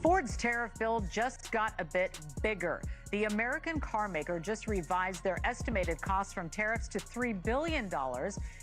Ford's tariff bill just got a bit bigger. The American car maker just revised their estimated costs from tariffs to $3 billion,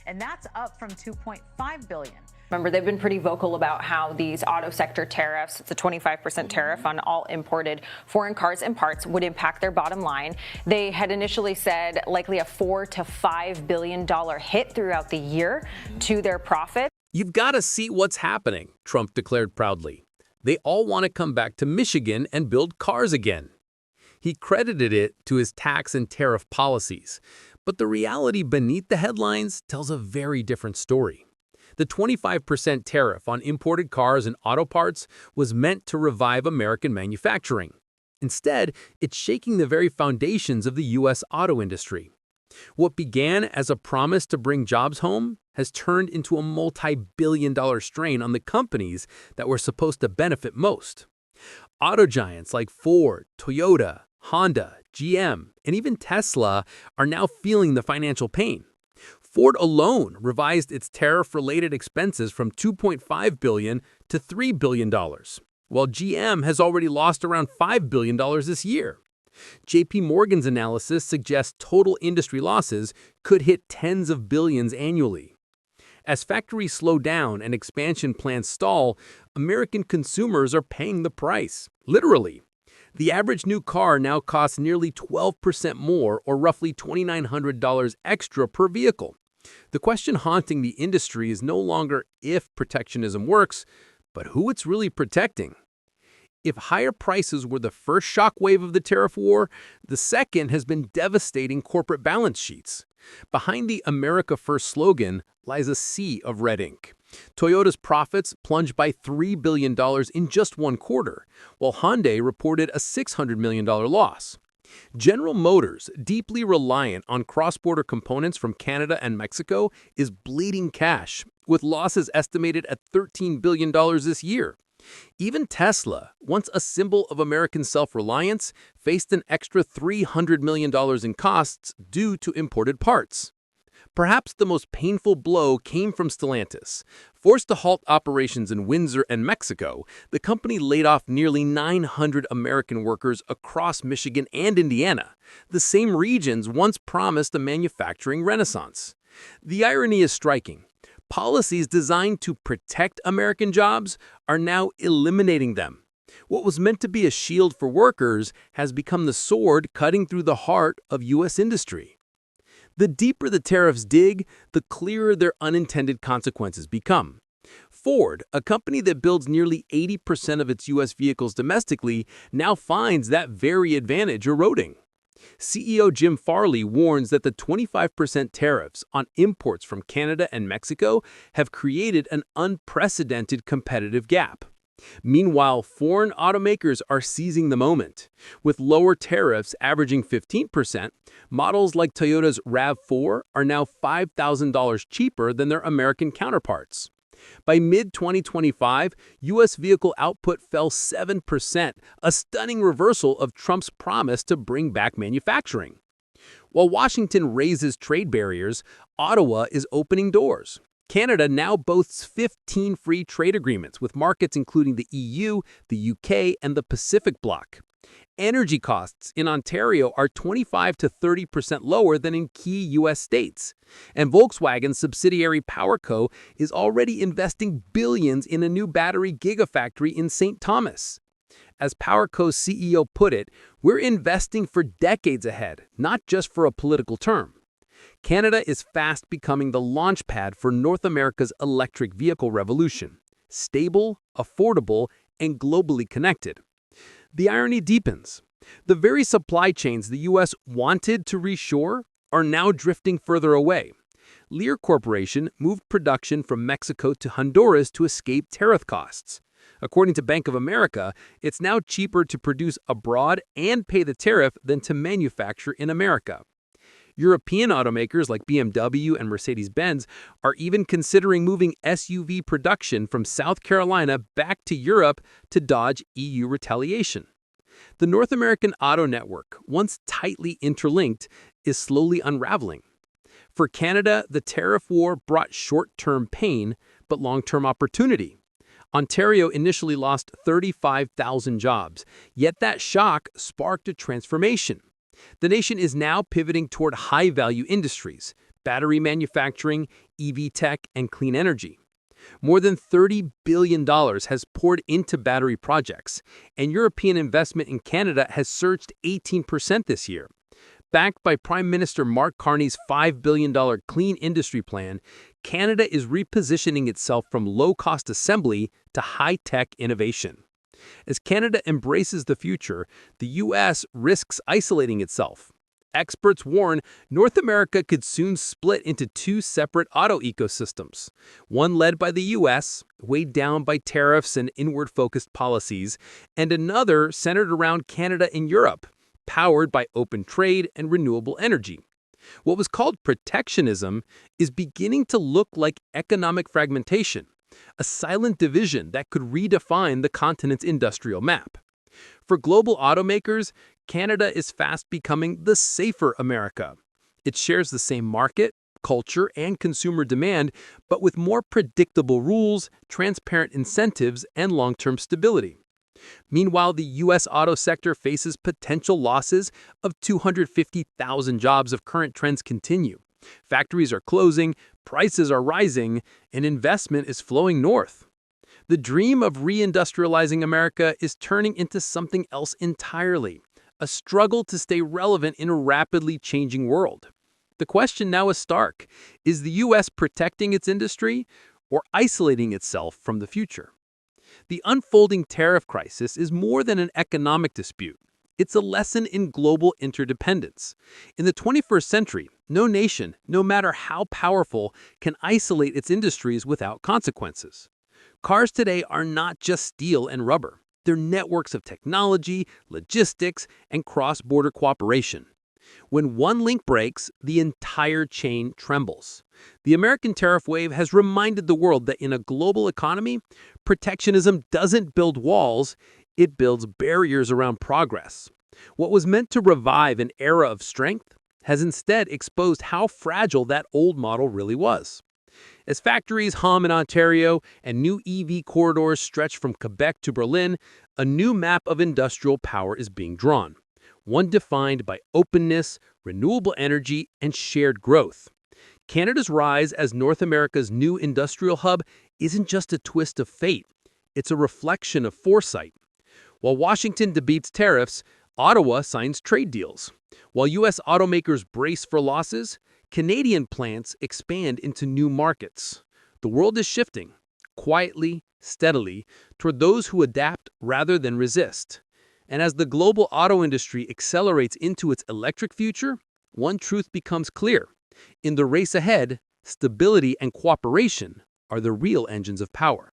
and that's up from $2.5 billion. Remember, they've been pretty vocal about how these auto sector tariffs, it's a 25% tariff on all imported foreign cars and parts, would impact their bottom line. They had initially said likely a $4 to $5 billion hit throughout the year to their profit. You've got to see what's happening, Trump declared proudly. They all want to come back to Michigan and build cars again. He credited it to his tax and tariff policies, but the reality beneath the headlines tells a very different story. The 25% tariff on imported cars and auto parts was meant to revive American manufacturing. Instead, it's shaking the very foundations of the U.S. auto industry. What began as a promise to bring jobs home has turned into a multi-billion-dollar strain on the companies that were supposed to benefit most. Auto giants like Ford, Toyota, Honda, GM, and even Tesla are now feeling the financial pain. Ford alone revised its tariff-related expenses from $2.5 billion to $3 billion, while GM has already lost around $5 billion this year. JP Morgan's analysis suggests total industry losses could hit tens of billions annually. As factories slow down and expansion plans stall, American consumers are paying the price, literally. The average new car now costs nearly 12% more, or roughly $2,900 extra per vehicle. The question haunting the industry is no longer if protectionism works, but who it's really protecting. If higher prices were the first shockwave of the tariff war, the second has been devastating corporate balance sheets. Behind the America First slogan lies a sea of red ink. Toyota's profits plunged by $3 billion in just one quarter, while Hyundai reported a $600 million loss. General Motors, deeply reliant on cross-border components from Canada and Mexico, is bleeding cash, with losses estimated at $13 billion this year. Even Tesla, once a symbol of American self-reliance, faced an extra $300 million in costs due to imported parts. Perhaps the most painful blow came from Stellantis. Forced to halt operations in Windsor and Mexico, the company laid off nearly 900 American workers across Michigan and Indiana, the same regions once promised a manufacturing renaissance. The irony is striking. Policies designed to protect American jobs are now eliminating them. What was meant to be a shield for workers has become the sword cutting through the heart of U.S. industry. The deeper the tariffs dig, the clearer their unintended consequences become. Ford, a company that builds nearly 80% of its U.S. vehicles domestically, now finds that very advantage eroding. CEO Jim Farley warns that the 25% tariffs on imports from Canada and Mexico have created an unprecedented competitive gap. Meanwhile, foreign automakers are seizing the moment. With lower tariffs averaging 15%, models like Toyota's RAV4 are now $5,000 cheaper than their American counterparts. By mid-2025, U.S. vehicle output fell 7%, a stunning reversal of Trump's promise to bring back manufacturing. While Washington raises trade barriers, Ottawa is opening doors. Canada now boasts 15 free trade agreements with markets including the EU, the UK, and the Pacific Bloc. Energy costs in Ontario are 25 to 30% lower than in key U.S. states. And Volkswagen's subsidiary PowerCo is already investing billions in a new battery gigafactory in St. Thomas. As PowerCo's CEO put it, we're investing for decades ahead, not just for a political term. Canada is fast becoming the launchpad for North America's electric vehicle revolution. Stable, affordable, and globally connected. The irony deepens. The very supply chains the U.S. wanted to reshore are now drifting further away. Lear Corporation moved production from Mexico to Honduras to escape tariff costs. According to Bank of America, it's now cheaper to produce abroad and pay the tariff than to manufacture in America. European automakers like BMW and Mercedes-Benz are even considering moving SUV production from South Carolina back to Europe to dodge EU retaliation. The North American auto network, once tightly interlinked, is slowly unraveling. For Canada, the tariff war brought short-term pain, but long-term opportunity. Ontario initially lost 35,000 jobs, yet that shock sparked a transformation. The nation is now pivoting toward high-value industries, battery manufacturing, EV tech, and clean energy. More than $30 billion has poured into battery projects, and European investment in Canada has surged 18% this year. Backed by Prime Minister Mark Carney's $5 billion clean industry plan, Canada is repositioning itself from low-cost assembly to high-tech innovation. As Canada embraces the future, the U.S. risks isolating itself. Experts warn North America could soon split into two separate auto ecosystems, one led by the U.S., weighed down by tariffs and inward-focused policies, and another centered around Canada and Europe, powered by open trade and renewable energy. What was called protectionism is beginning to look like economic fragmentation, a silent division that could redefine the continent's industrial map. For global automakers, Canada is fast becoming the safer America. It shares the same market, culture, and consumer demand, but with more predictable rules, transparent incentives, and long-term stability. Meanwhile, the U.S. auto sector faces potential losses of 250,000 jobs if current trends continue. Factories are closing, prices are rising, and investment is flowing north. The dream of reindustrializing America is turning into something else entirely, a struggle to stay relevant in a rapidly changing world. The question now is stark: is the U.S. protecting its industry or isolating itself from the future? The unfolding tariff crisis is more than an economic dispute. It's a lesson in global interdependence. In the 21st century, no nation, no matter how powerful, can isolate its industries without consequences. Cars today are not just steel and rubber. They're networks of technology, logistics, and cross-border cooperation. When one link breaks, the entire chain trembles. The American tariff wave has reminded the world that in a global economy, protectionism doesn't build walls, it builds barriers around progress. What was meant to revive an era of strength has instead exposed how fragile that old model really was. As factories hum in Ontario and new EV corridors stretch from Quebec to Berlin, a new map of industrial power is being drawn, one defined by openness, renewable energy, and shared growth. Canada's rise as North America's new industrial hub isn't just a twist of fate, it's a reflection of foresight. While Washington debates tariffs, Ottawa signs trade deals. While U.S. automakers brace for losses, Canadian plants expand into new markets. The world is shifting, quietly, steadily, toward those who adapt rather than resist. And as the global auto industry accelerates into its electric future, one truth becomes clear. In the race ahead, stability and cooperation are the real engines of power.